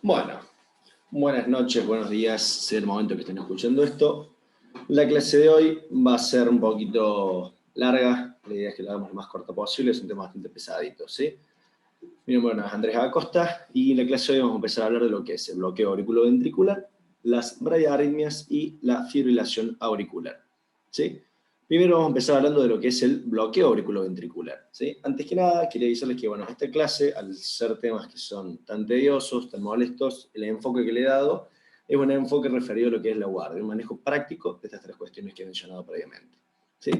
Bueno, buenas noches, buenos días, sea el momento que estén escuchando esto. La clase de hoy va a ser un poquito larga, la idea es que la hagamos lo más corta posible, es un tema bastante pesadito, ¿sí? Mi nombre es Andrés Acosta y en la clase de hoy vamos a empezar a hablar de lo que es el bloqueo auriculoventricular, las bradiarritmias y la fibrilación auricular, ¿sí? Primero vamos a empezar hablando de lo que es el bloqueo auriculoventricular, ¿sí? Antes que nada, quería avisarles que, bueno, esta clase, al ser temas que son tan tediosos, tan molestos, el enfoque que le he dado es un enfoque referido a lo que es la guardia, un manejo práctico de estas tres cuestiones que he mencionado previamente, ¿sí?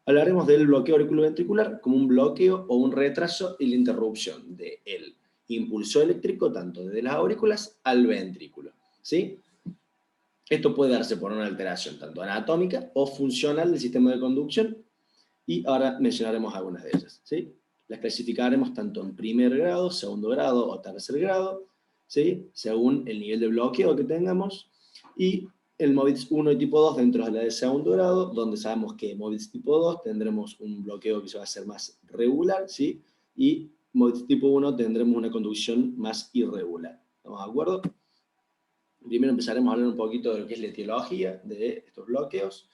Hablaremos del bloqueo auriculoventricular como un bloqueo o un retraso y la interrupción del impulso eléctrico tanto desde las aurículas al ventrículo, ¿sí? Esto puede darse por una alteración tanto anatómica o funcional del sistema de conducción y ahora mencionaremos algunas de ellas, ¿sí? Las clasificaremos tanto en primer grado, segundo grado o tercer grado, ¿sí? Según el nivel de bloqueo que tengamos, y el MOVITS 1 y tipo 2 dentro de la de segundo grado, donde sabemos que MOVITS tipo 2 tendremos un bloqueo que se va a hacer más regular, ¿sí? Y MOVITS tipo 1 tendremos una conducción más irregular. ¿Estamos de acuerdo? Primero empezaremos a hablar un poquito de lo que es la etiología de estos bloqueos.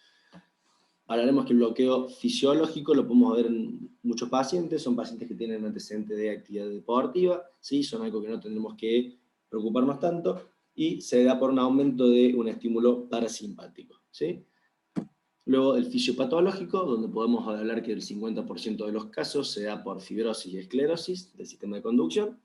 Hablaremos que el bloqueo fisiológico lo podemos ver en muchos pacientes, son pacientes que tienen antecedentes de actividad deportiva, ¿sí? Son algo que no tendremos que preocuparnos tanto, y se da por un aumento de un estímulo parasimpático, ¿sí? Luego el fisiopatológico, donde podemos hablar que el 50% de los casos se da por fibrosis y esclerosis del sistema de conducción,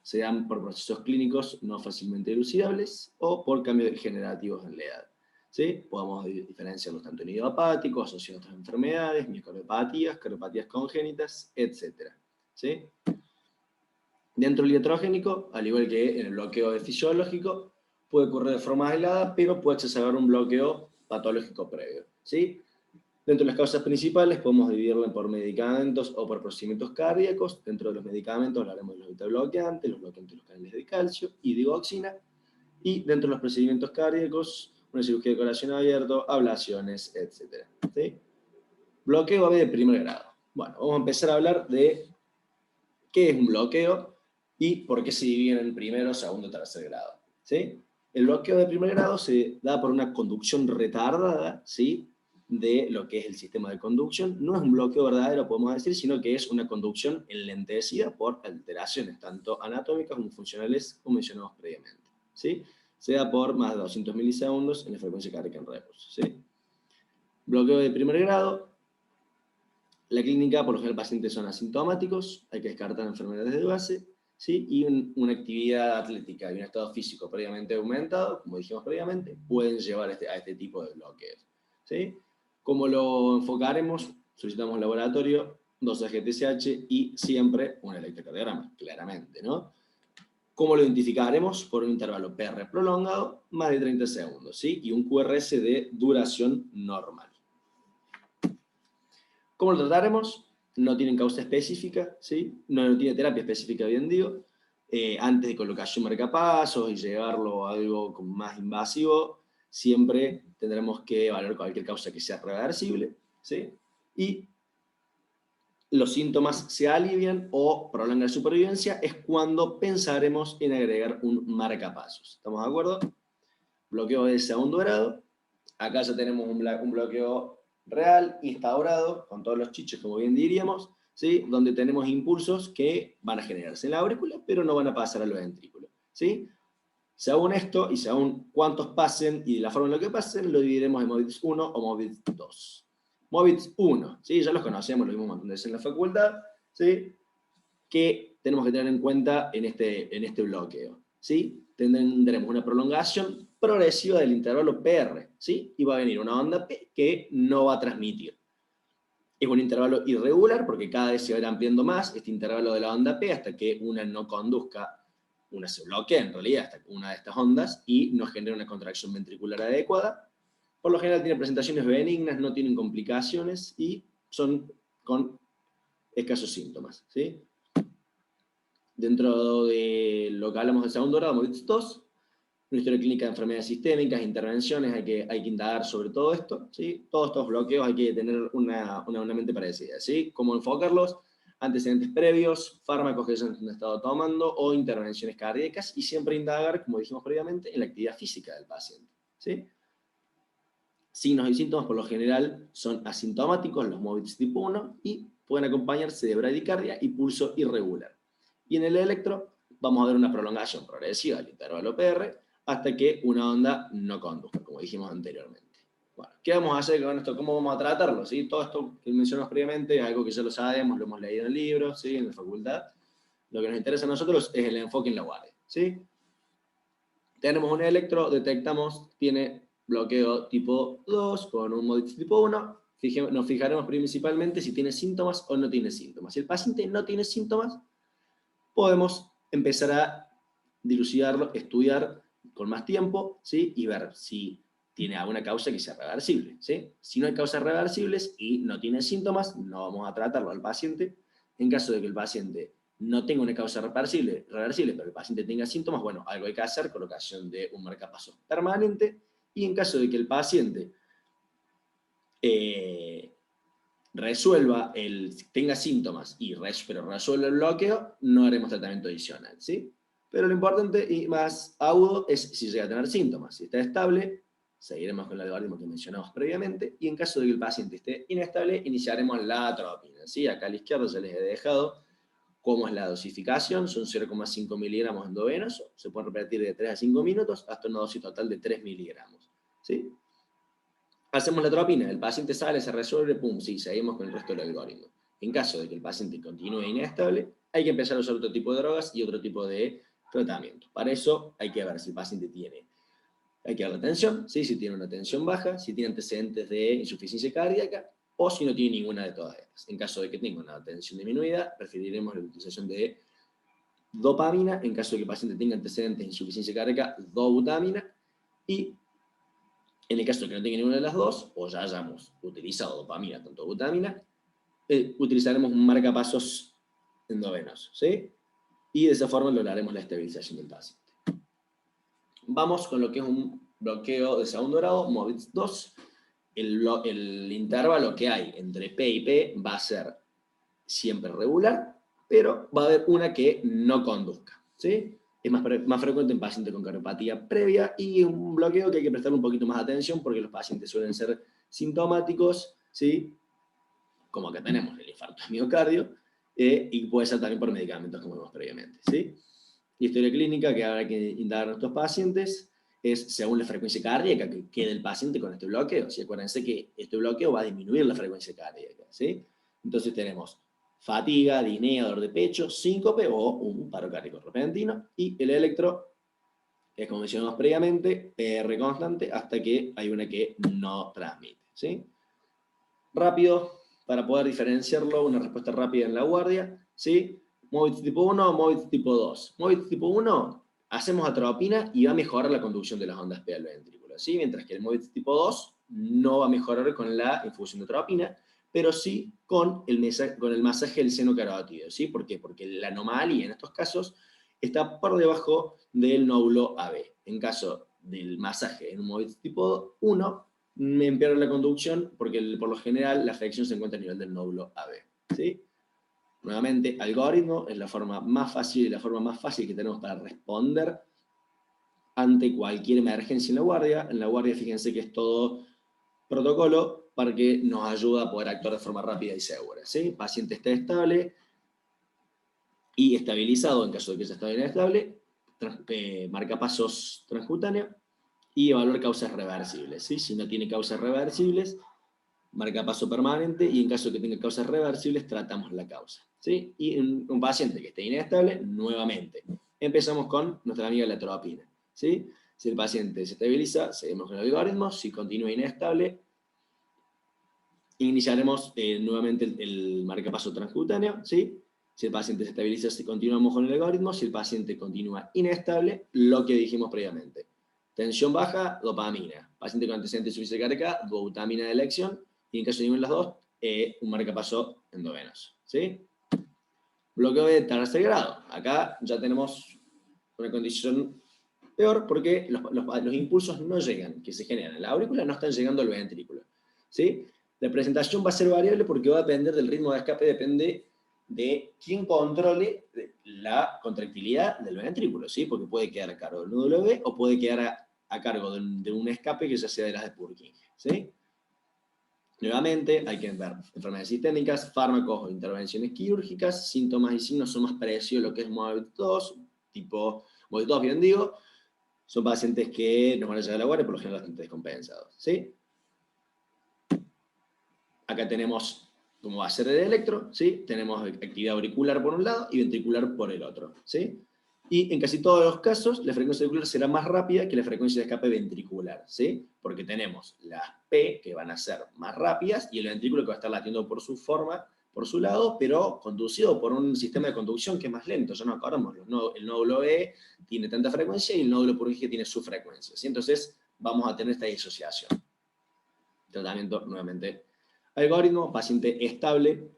se dan por procesos clínicos no fácilmente elucidables o por cambios degenerativos en la edad, ¿sí? Podemos diferenciarlos tanto en idiopáticos, asociados a otras enfermedades, miocardiopatías, cardiopatías congénitas, etc., ¿sí? Dentro del iatrogénico, al igual que en el bloqueo fisiológico, puede ocurrir de forma aislada, pero puede exacerbar un bloqueo patológico previo, ¿sí? Dentro de las causas principales podemos dividirla por medicamentos o por procedimientos cardíacos. Dentro de los medicamentos hablaremos de los betabloqueantes, los bloqueantes de los canales de calcio y digoxina. Y dentro de los procedimientos cardíacos, una cirugía de corazón abierto, ablaciones, etc., ¿sí? Bloqueo AB de primer grado. Bueno, vamos a empezar a hablar de qué es un bloqueo y por qué se dividen en primero, segundo y tercer grado, ¿sí? El bloqueo de primer grado se da por una conducción retardada, ¿sí?, de lo que es el sistema de conducción. No es un bloqueo verdadero, podemos decir, sino que es una conducción enlentecida por alteraciones tanto anatómicas como funcionales, como mencionamos previamente, ¿sí? Se da por más de 200 milisegundos en la frecuencia cardíaca en reposo, ¿sí? Bloqueo de primer grado. La clínica, por lo general, pacientes son asintomáticos, hay que descartar enfermedades de base, ¿sí? Y una actividad atlética y un estado físico previamente aumentado, como dijimos previamente, pueden llevar a este tipo de bloqueos, ¿sí? ¿Cómo lo enfocaremos? Solicitamos laboratorio, dosaje TSH y siempre un electrocardiograma, claramente, ¿no? ¿Cómo lo identificaremos? Por un intervalo PR prolongado, más de 30 segundos, ¿sí? Y un QRS de duración normal. ¿Cómo lo trataremos? No tienen causa específica, ¿sí? No tiene terapia específica, bien digo. Antes de colocación marcapasos y llevarlo a algo más invasivo, siempre tendremos que evaluar cualquier causa que sea reversible, ¿sí? Y los síntomas se alivian o prolongan la supervivencia es cuando pensaremos en agregar un marcapasos. ¿Estamos de acuerdo? Bloqueo de segundo grado. Acá ya tenemos un bloqueo real, instaurado, con todos los chiches, como bien diríamos, ¿sí? Donde tenemos impulsos que van a generarse en la aurícula, pero no van a pasar al ventrículo, ¿sí? Según esto, y según cuántos pasen y de la forma en la que pasen, lo dividiremos en MOVITS 1 o MOVITS 2. MOVITS 1, ¿sí? Ya los conocemos, lo vimos un montón de veces en la facultad, ¿sí? Que tenemos que tener en cuenta en este bloqueo, ¿sí? Tendremos una prolongación progresiva del intervalo PR, ¿sí? Y va a venir una onda P que no va a transmitir. Es un intervalo irregular porque cada vez se va a ir ampliando más este intervalo de la onda P hasta que una no conduzca, una se bloquea en realidad hasta una de estas ondas y nos genera una contracción ventricular adecuada. Por lo general tiene presentaciones benignas, no tienen complicaciones y son con escasos síntomas, ¿sí? Dentro de lo que hablamos del segundo grado, MOVITS 2, una historia clínica de enfermedades sistémicas, intervenciones, hay que indagar sobre todo esto, ¿sí? Todos estos bloqueos hay que tener una mente parecida, ¿sí? ¿Cómo enfocarlos? antecedentes previos, fármacos que se han estado tomando o intervenciones cardíacas, y siempre indagar, como dijimos previamente, en la actividad física del paciente, ¿sí? Signos y síntomas por lo general son asintomáticos, los MOVIDS tipo 1, y pueden acompañarse de bradicardia y pulso irregular. Y en el electro vamos a ver una prolongación progresiva del intervalo PR hasta que una onda no conduzca, como dijimos anteriormente. Bueno, ¿qué vamos a hacer con esto? ¿Cómo vamos a tratarlo? ¿Sí? Todo esto que mencionamos previamente es algo que ya lo sabemos, lo hemos leído en el libro, ¿sí? En la facultad. Lo que nos interesa a nosotros es el enfoque en la guardia, ¿sí? Tenemos un electro, detectamos, tiene bloqueo tipo 2 con un MOVIDS tipo 1. Nos fijaremos principalmente si tiene síntomas o no tiene síntomas. Si el paciente no tiene síntomas, podemos empezar a dilucidarlo, estudiar con más tiempo, ¿sí? Y ver si tiene alguna causa que sea reversible, ¿sí? Si no hay causas reversibles y no tiene síntomas, no vamos a tratarlo al paciente. En caso de que el paciente no tenga una causa reversible, pero el paciente tenga síntomas, bueno, algo hay que hacer, colocación de un marcapasos permanente. Y en caso de que el paciente tenga síntomas pero resuelva el bloqueo, no haremos tratamiento adicional, ¿sí? Pero lo importante y más agudo es si llega a tener síntomas. Si está estable, seguiremos con el algoritmo que mencionamos previamente, y en caso de que el paciente esté inestable, iniciaremos la atropina, ¿sí? Acá a la izquierda ya les he dejado cómo es la dosificación, son 0,5 miligramos endovenoso, se puede repetir de 3 a 5 minutos hasta una dosis total de 3 miligramos, ¿sí? Hacemos la atropina, el paciente sale, se resuelve, pum, sí, seguimos con el resto del algoritmo. En caso de que el paciente continúe inestable, hay que empezar a usar otro tipo de drogas y otro tipo de tratamiento. Para eso hay que ver si el paciente hay que ver la tensión, ¿sí? Si tiene una tensión baja, si tiene antecedentes de insuficiencia cardíaca, o si no tiene ninguna de todas estas. En caso de que tenga una tensión disminuida, preferiremos la utilización de dopamina. En caso de que el paciente tenga antecedentes de insuficiencia cardíaca, dobutamina. Y en el caso de que no tenga ninguna de las dos, o ya hayamos utilizado dopamina, tanto butamina, utilizaremos un marcapasos endovenoso, ¿sí? Y de esa forma lograremos la estabilización del paciente. Vamos con lo que es un bloqueo de segundo grado, MOVIDS 2. El intervalo que hay entre P y P va a ser siempre regular, pero va a haber una que no conduzca, ¿sí? Es más frecuente en pacientes con cardiopatía previa, y un bloqueo que hay que prestarle un poquito más de atención porque los pacientes suelen ser sintomáticos, ¿sí? Como acá tenemos el infarto de miocardio, y puede ser también por medicamentos como vimos previamente, ¿sí? La historia clínica que habrá que indagar a nuestros pacientes es según la frecuencia cardíaca que quede el paciente con este bloqueo. ¿Sí? Acuérdense que este bloqueo va a disminuir la frecuencia cardíaca, ¿sí? Entonces tenemos fatiga, disnea, dolor de pecho, síncope o un paro cardíaco repentino, y el electro es, como mencionamos previamente, PR constante hasta que hay una que no transmite, ¿sí? Rápido, para poder diferenciarlo, una respuesta rápida en la guardia, ¿sí? MOVIDS tipo 1, MOVIDS tipo 2. MOVIDS tipo 1, hacemos atropina y va a mejorar la conducción de las ondas P al ventrículo, ¿sí? Mientras que el MOVIDS tipo 2 no va a mejorar con la infusión de atropina, pero sí con el masaje del seno carótido, ¿sí? ¿Por qué? Porque la anomalía en estos casos está por debajo del nódulo AB. En caso del masaje en un MOVIDS tipo 1, me empeora la conducción porque por lo general la afección se encuentra a nivel del nódulo AB, ¿sí? Nuevamente, algoritmo es la forma más fácil y la forma más fácil que tenemos para responder ante cualquier emergencia en la guardia. En la guardia, fíjense que es todo protocolo para que nos ayuda a poder actuar de forma rápida y segura, ¿sí? Paciente está estable y estabilizado en caso de que ya esté inestable, marcapasos transcutáneo, y evaluar causas reversibles, ¿sí? Si no tiene causas reversibles, marcapaso permanente, y en caso de que tenga causas reversibles, tratamos la causa, ¿sí? Y en un paciente que esté inestable, nuevamente, empezamos con nuestra amiga la atropina, ¿sí? Si el paciente se estabiliza, seguimos con el algoritmo. Si continúa inestable, iniciaremos nuevamente el marcapaso transcutáneo, ¿sí? Si el paciente se estabiliza, continuamos con el algoritmo. Si el paciente continúa inestable, lo que dijimos previamente. Tensión baja, dopamina. Paciente con antecedentes de insuficiencia cardíaca, dobutamina de elección. Y en caso de ninguna de las dos, un marcapaso endovenoso, ¿sí? Bloqueo de tercer grado. Acá ya tenemos una condición peor porque los impulsos no llegan, que se generan en la aurícula, no están llegando al ventrículo, ¿sí? La presentación va a ser variable porque va a depender del ritmo de escape, depende de quién controle la contractilidad del ventrículo, ¿sí? Porque puede quedar a cargo del nódulo B o puede quedar a cargo de un escape que ya sea de las de Purkinje, ¿sí? Nuevamente, hay que ver enfermedades sistémicas, fármacos o intervenciones quirúrgicas, síntomas y signos son más parecidos a lo que es Moebius 2, tipo Moebius 2, bien digo, son pacientes que nos van a llegar a la guardia, por lo general bastante descompensados, ¿sí? Acá tenemos cómo va a ser el electro, ¿sí? Tenemos actividad auricular por un lado y ventricular por el otro, ¿sí? Y en casi todos los casos, la frecuencia auricular será más rápida que la frecuencia de escape ventricular, ¿sí? Porque tenemos las P que van a ser más rápidas y el ventrículo que va a estar latiendo por su forma, por su lado, pero conducido por un sistema de conducción que es más lento. Ya nos acordamos, el nódulo E tiene tanta frecuencia y el nódulo Purkinje tiene su frecuencia, ¿sí? Entonces vamos a tener esta disociación. Tratamiento, nuevamente, algoritmo, paciente estable,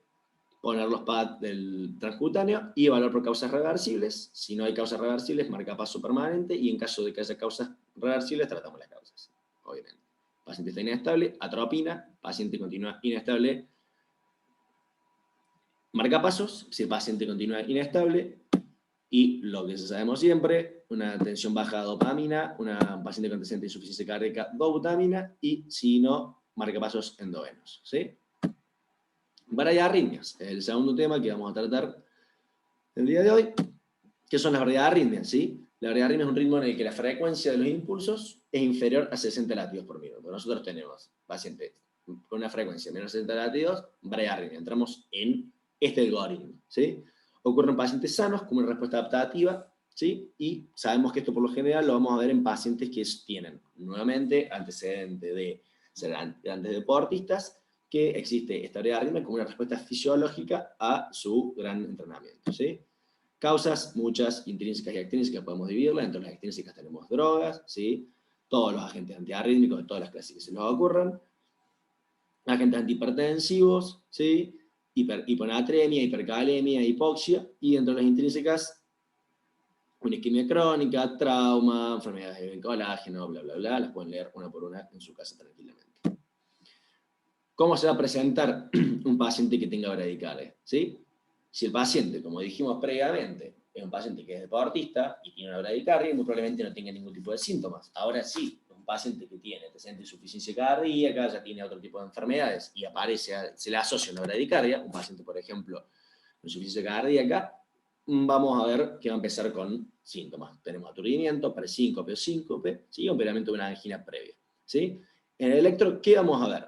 poner los pads del transcutáneo y evaluar por causas reversibles. Si no hay causas reversibles, marcapaso permanente, y en caso de que haya causas reversibles, tratamos las causas, obviamente. Paciente está inestable, atropina, paciente continúa inestable, marcapasos, si el paciente continúa inestable, y lo que sabemos siempre, una tensión baja de dopamina, un paciente con antecedente de insuficiencia cardíaca, dobutamina, y si no, marcapasos endovenos, ¿sí? Bradiarritmias, el segundo tema que vamos a tratar el día de hoy, que son las bradiarritmias, ¿sí? La bradiarritmia es un ritmo en el que la frecuencia de los impulsos es inferior a 60 latidos por minuto. Nosotros tenemos pacientes con una frecuencia menor de 60 latidos, bradiarritmia. Entramos en este algoritmo, ¿sí? Ocurre en pacientes sanos como una respuesta adaptativa, ¿sí? Y sabemos que esto por lo general lo vamos a ver en pacientes que tienen, nuevamente, antecedente de ser grandes deportistas, que existe esta bradiarritmia como una respuesta fisiológica a su gran entrenamiento, ¿sí? Causas, muchas, intrínsecas y extrínsecas, podemos dividirlas. Entre las extrínsecas tenemos drogas, ¿sí? Todos los agentes antiarrítmicos de todas las clases que se nos ocurran, agentes antihipertensivos, ¿sí? Hiponatremia, hipercalemia, hipoxia, y dentro de las intrínsecas, una isquemia crónica, trauma, enfermedades de colágeno, bla, bla, bla, las pueden leer una por una en su casa tranquilamente. ¿Cómo se va a presentar un paciente que tenga bradicardia? ¿Sí? Si el paciente, como dijimos previamente, es un paciente que es deportista y tiene una bradicardia, muy probablemente no tenga ningún tipo de síntomas. Ahora sí, un paciente que tiene antecedente de insuficiencia cardíaca, ya tiene otro tipo de enfermedades y se le asocia una bradicardia, un paciente, por ejemplo, con insuficiencia cardíaca, vamos a ver que va a empezar con síntomas. Tenemos aturdimiento, presíncope o síncope, ¿sí? Operamiento de una angina previa, ¿sí? En el electro, ¿qué vamos a ver?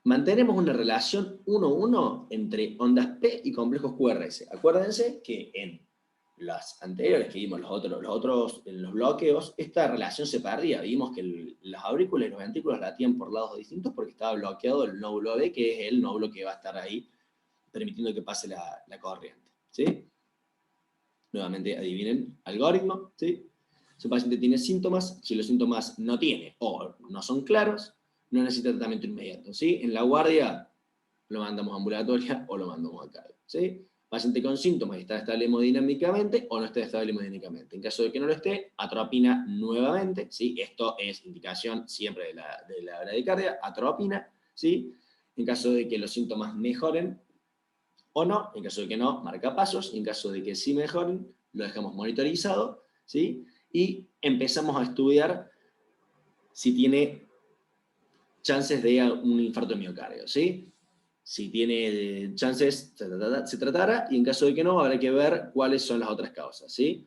Mantenemos una relación 1-1 entre ondas P y complejos QRS. Acuérdense que en las anteriores que vimos, en los bloqueos, esta relación se perdía. Vimos que las aurículas y los ventrículos latían por lados distintos porque estaba bloqueado el nódulo B, que es el nódulo que va a estar ahí permitiendo que pase la corriente, ¿sí? Nuevamente, adivinen, algoritmo, ¿sí? Si un paciente tiene síntomas, si los síntomas no tiene o no son claros, no necesita tratamiento inmediato, ¿sí? En la guardia lo mandamos a ambulatoria o lo mandamos a cardio, ¿sí? Paciente con síntomas y está estable hemodinámicamente o no está estable hemodinámicamente. En caso de que no lo esté, atropina nuevamente, ¿sí? Esto es indicación siempre de la bradicardia, atropina, ¿sí? En caso de que los síntomas mejoren o no, en caso de que no, marcapasos, en caso de que sí mejoren, lo dejamos monitorizado, ¿sí? Y empezamos a estudiar si tiene chances de un infarto de miocardio, ¿sí? Si tiene chances, se tratará, y en caso de que no, habrá que ver cuáles son las otras causas, ¿sí?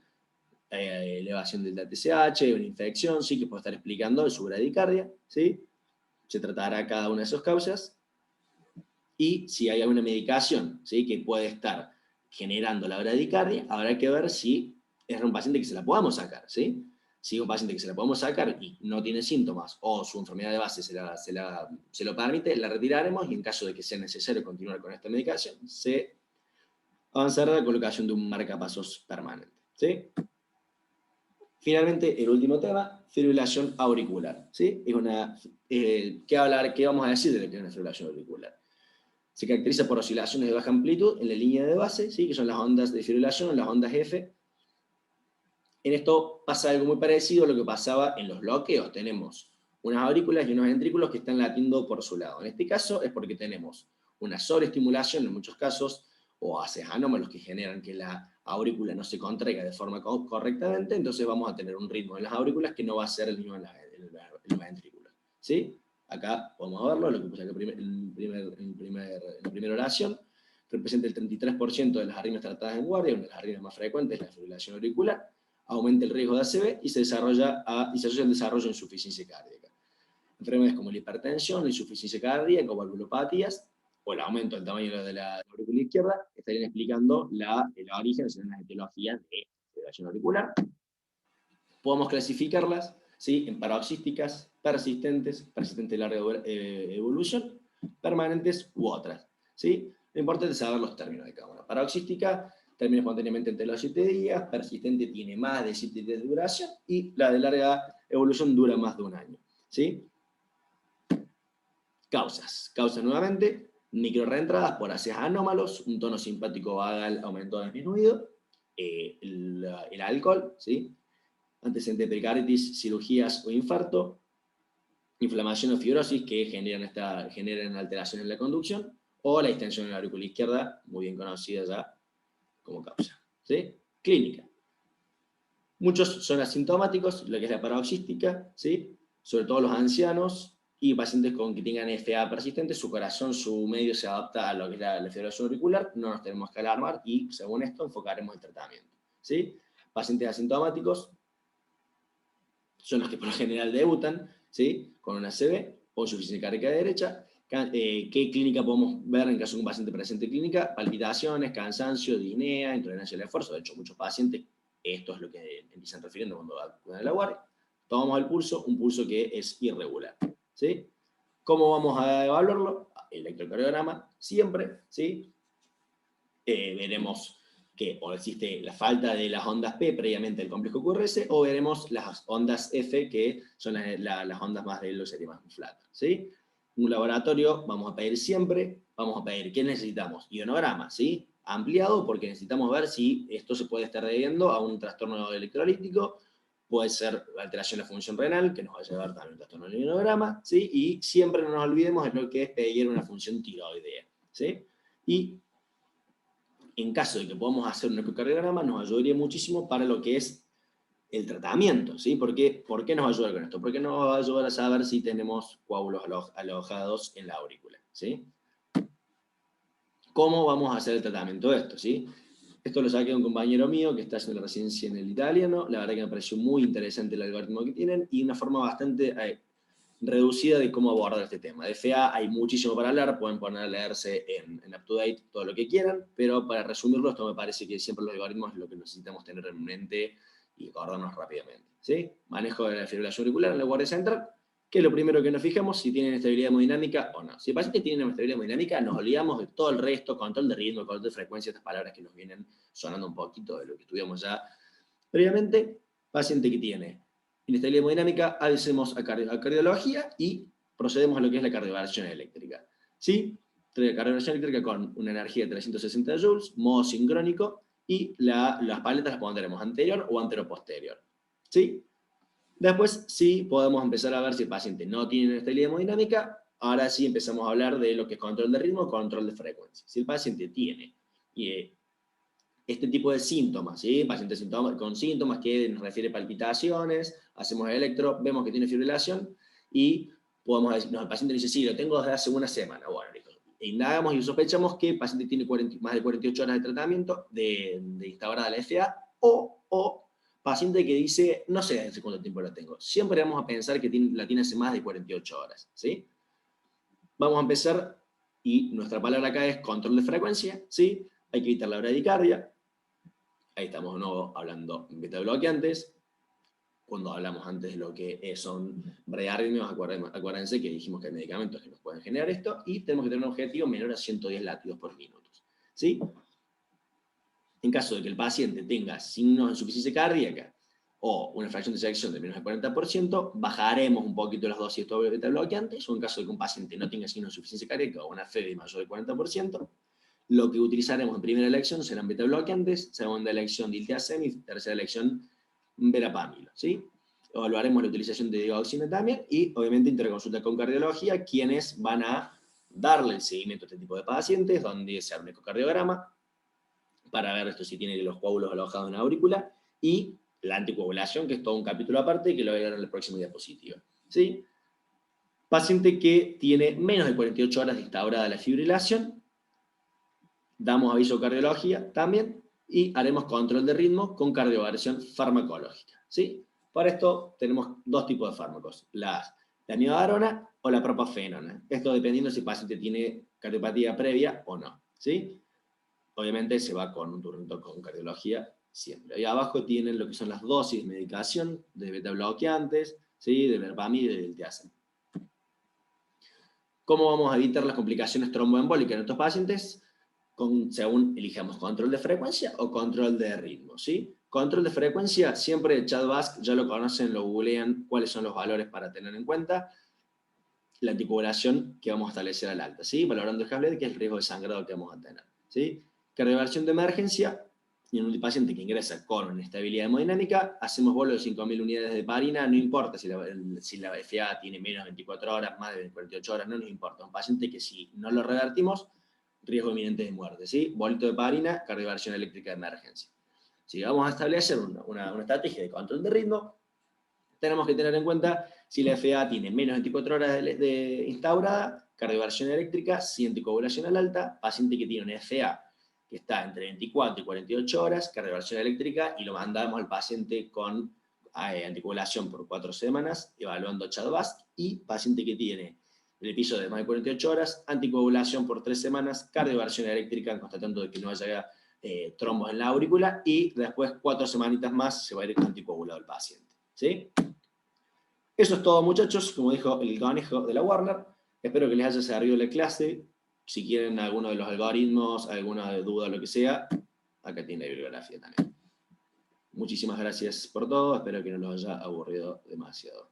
Elevación del TSH, una infección, sí, que puede estar explicando su bradicardia, ¿sí? Se tratará cada una de esas causas, y si hay alguna medicación, ¿sí? Que puede estar generando la bradicardia, habrá que ver si es un paciente que se la podamos sacar, ¿sí? Si es un paciente que se la podemos sacar y no tiene síntomas o su enfermedad de base se lo permite, la retiraremos, y en caso de que sea necesario continuar con esta medicación, se avanzará a la colocación de un marcapasos permanente, ¿sí? Finalmente, el último tema, fibrilación auricular, ¿sí? ¿Qué vamos a decir de lo que es una fibrilación auricular? Se caracteriza por oscilaciones de baja amplitud en la línea de base, ¿sí? Que son las ondas de fibrilación, las ondas F. En esto pasa algo muy parecido a lo que pasaba en los bloqueos. Tenemos unas aurículas y unos ventrículos que están latiendo por su lado. En este caso es porque tenemos una sobreestimulación en muchos casos, o haces anómalos que generan que la aurícula no se contraiga de forma correctamente, entonces vamos a tener un ritmo en las aurículas que no va a ser el mismo en los ventrículos. ¿Sí? Acá podemos verlo, lo que puse acá en la primera oración, representa el 33% de las arritmias tratadas en guardia, una de las arritmias más frecuentes, la fibrilación auricular, aumenta el riesgo de ACV y se asocia el desarrollo de insuficiencia cardíaca. Enfermedades como la hipertensión, la insuficiencia cardíaca o valvulopatías, o el aumento del tamaño de la aurícula izquierda, estarían explicando el origen de las etiologías de fibrilación auricular. Podemos clasificarlas, ¿sí?, en paroxísticas, persistentes de larga evolución, permanentes u otras. ¿Sí? Lo importante es saber los términos de cada una. Paroxística termina espontáneamente entre los 7 días, persistente tiene más de 7 días de duración, y la de larga evolución dura más de un año. ¿Sí? Causas nuevamente, microrreentradas por ACEs anómalos, un tono simpático vagal aumentado o disminuido, el alcohol, ¿sí?, antecedente de pericarditis, cirugías o infarto, inflamación o fibrosis que generan alteraciones en la conducción, o la distensión en la aurícula izquierda, muy bien conocida ya como causa. ¿Sí? Clínica. Muchos son asintomáticos, lo que es la paroxística, ¿sí?, sobre todo los ancianos y pacientes que tengan FA persistente, su corazón, su medio se adapta a lo que es la fibrilación auricular, no nos tenemos que alarmar y, según esto, enfocaremos el tratamiento. ¿Sí? Pacientes asintomáticos son los que por lo general debutan, ¿sí?, con una ACV o insuficiencia cardíaca derecha. ¿Qué clínica podemos ver en caso de un paciente presente clínica? Palpitaciones, cansancio, disnea, intolerancia al esfuerzo. De hecho, muchos pacientes, esto es lo que empiezan refiriendo cuando acuden a la guardia. Tomamos el pulso, un pulso que es irregular. ¿Sí? ¿Cómo vamos a evaluarlo? Electrocardiograma, siempre, ¿sí? Veremos que o existe la falta de las ondas P previamente al complejo QRS, o veremos las ondas F, que son las ondas más de los más flatas. ¿Sí? Un laboratorio vamos a pedir siempre, vamos a pedir, ¿qué necesitamos? Ionograma, ¿sí?, ampliado, porque necesitamos ver si esto se puede estar debiendo a un trastorno electrolítico, puede ser alteración de la función renal, que nos va a llevar también un trastorno del ionograma, ¿sí? Y siempre no nos olvidemos de lo que es pedir una función tiroidea, ¿sí? Y en caso de que podamos hacer un ecocardiograma, nos ayudaría muchísimo para lo que es el tratamiento, ¿sí? ¿Por qué nos va a ayudar con esto? Porque nos va a ayudar a saber si tenemos coágulos alojados en la aurícula, ¿sí? ¿Cómo vamos a hacer el tratamiento de esto, ¿sí? Esto lo saqué de un compañero mío que está haciendo la residencia en el italiano. La verdad que me pareció muy interesante el algoritmo que tienen y una forma bastante reducida de cómo abordar este tema. De FA hay muchísimo para hablar, pueden poner a leerse en UpToDate todo lo que quieran, pero para resumirlo, esto me parece que siempre los algoritmos es lo que necesitamos tener en mente y acordarnos rápidamente. ¿Sí? Manejo de la fibrilación auricular en la guardia central, que es lo primero que nos fijamos, si tienen estabilidad hemodinámica o no. Si el paciente tiene estabilidad hemodinámica, nos olvidamos de todo el resto, control de ritmo, control de frecuencia, estas palabras que nos vienen sonando un poquito de lo que estudiamos ya previamente. Paciente que tiene inestabilidad hemodinámica, hacemos a cardiología y procedemos a lo que es la cardioversión eléctrica. ¿Sí? Cardioversión eléctrica con una energía de 360 joules, modo sincrónico, y las paletas las pondremos anterior o anteroposterior. ¿Sí? Después sí podemos empezar a ver si el paciente no tiene inestabilidad hemodinámica. Ahora sí empezamos a hablar de lo que es control de ritmo, control de frecuencia. Si el paciente tiene este tipo de síntomas, ¿sí? Paciente con síntomas que nos refiere palpitaciones, hacemos el electro, vemos que tiene fibrilación y podemos decir, no, el paciente dice, sí, lo tengo desde hace una semana. Bueno, indagamos y sospechamos que el paciente tiene más de 48 horas de tratamiento de instaurada la FA, o paciente que dice, no sé desde cuánto tiempo la tengo. Siempre vamos a pensar que la tiene hace más de 48 horas, ¿sí? Vamos a empezar, y nuestra palabra acá es control de frecuencia, ¿sí? Hay que evitar la bradicardia. Ahí estamos de nuevo hablando de beta bloqueantes. Cuando hablamos antes de lo que son bradiarritmias, acuérdense que dijimos que hay medicamentos que nos pueden generar esto, y tenemos que tener un objetivo menor a 110 latidos por minuto, ¿sí? En caso de que el paciente tenga signos de insuficiencia cardíaca o una fracción de selección de menos del 40%, bajaremos un poquito las dosis de beta bloqueantes, o en caso de que un paciente no tenga signos de insuficiencia cardíaca o una FEV mayor del 40%, lo que utilizaremos en primera elección serán beta bloqueantes, segunda elección diltiazem y tercera elección verapamilo, ¿sí? Evaluaremos la utilización de digoximetamina y, obviamente, interconsulta con cardiología, quienes van a darle el seguimiento a este tipo de pacientes, donde se hace un ecocardiograma, para ver esto si tiene los coágulos alojados en la aurícula, y la anticoagulación, que es todo un capítulo aparte, que lo voy a ver en la próxima diapositiva. ¿Sí? Paciente que tiene menos de 48 horas de instaurada la fibrilación, damos aviso de cardiología también, y haremos control de ritmo con cardioversión farmacológica. ¿Sí? Para esto tenemos dos tipos de fármacos, la amiodarona o la propafenona. Esto dependiendo si el paciente tiene cardiopatía previa o no. ¿Sí? Obviamente se va con un turnito con cardiología siempre. Ahí abajo tienen lo que son las dosis de medicación, de beta bloqueantes, ¿sí? De verapamil y de diltiazem. ¿Cómo vamos a evitar las complicaciones tromboembólicas en estos pacientes? Según elijamos control de frecuencia o control de ritmo, ¿sí? Control de frecuencia, siempre Chad Bask, ya lo conocen, lo googlean, cuáles son los valores para tener en cuenta. La anticoagulación que vamos a establecer al alta, ¿sí? Valorando el Haslet, que es el riesgo de sangrado que vamos a tener, ¿sí? Cardioversión de emergencia, y en un paciente que ingresa con inestabilidad hemodinámica, hacemos bolo de 5.000 unidades de heparina, no importa si la FA tiene menos de 24 horas, más de 48 horas, no nos importa. Un paciente que si no lo revertimos, riesgo inminente de muerte, ¿sí? Bolito de heparina, cardioversión eléctrica de emergencia. Si vamos a establecer una estrategia de control de ritmo, tenemos que tener en cuenta si la FA tiene menos de 24 horas de instaurada, cardioversión eléctrica, si anticoagulación al alta, paciente que tiene una FA que está entre 24 y 48 horas, cardiovalencia eléctrica, y lo mandamos al paciente con anticoagulación por 4 semanas, evaluando Chad-Bask, y paciente que tiene el episodio de más de 48 horas, anticoagulación por 3 semanas, cardioversión eléctrica, constatando de que no haya trombos en la aurícula, y después 4 semanitas más se va a ir anticoagulado el paciente. ¿Sí? Eso es todo, muchachos, como dijo el conejo de la Warner. Espero que les haya servido la clase. Si quieren alguno de los algoritmos, alguna duda, lo que sea, acá tiene la bibliografía también. Muchísimas gracias por todo, espero que no los haya aburrido demasiado.